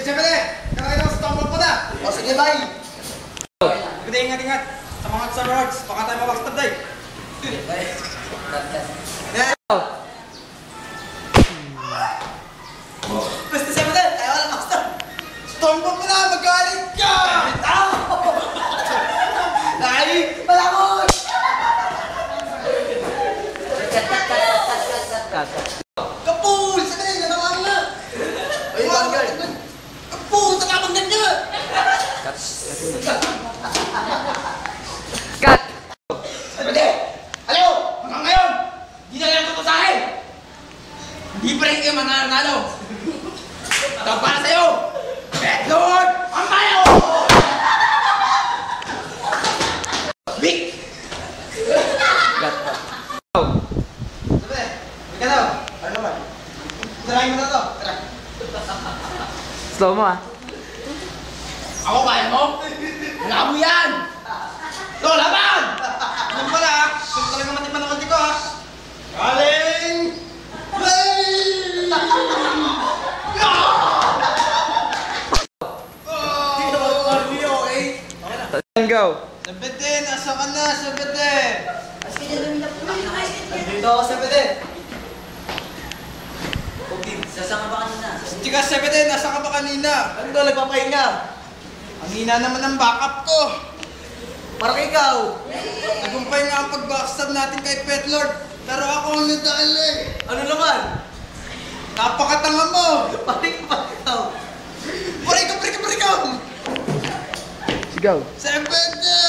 Siyempre, kakain ako sa tombol ko na. O sige, bye. Sige, ingat-ingat. Sa mga Xerox, baka tayo mabakstad day. Basta siyempre, tayo wala makstad. Tombol ko na, magalit ka! Ay, malakot! Kapul! Siyempre, nanawa na. Ay, Vanguard. Kapul! Nakapagdag niya! Cut! Siyempre! Alam mo, hanggang ngayon, hindi na lang tutusahin! Hindi pa rin kayo mananalo! Ito para sa'yo! Lord! Ang bayo! Big! Cut! Siyempre, ika daw. Ano naman? Tirahin mo na to. Tira. Slow mo ah. Ako kaya mo? Wala mo yan! Ito, laban! Ano pala? Kung talaga matikman ng konti ko ha. Galing! And go! Sabete, nasa ka na, Sabete! Dito ako sa pwede. Sasama ba kanina? Tika, Sabete, nasa ka ba kanina? Ano daw nagpapahinga? Ang hina naman ng backup ko. Parang ikaw. Nagumpay nga ang pag-backstab natin kay Pet Lord. Pero ako ang nadali. Ano naman? Napakatanga mo! Parang ikaw. Parikam! Go! Sabete!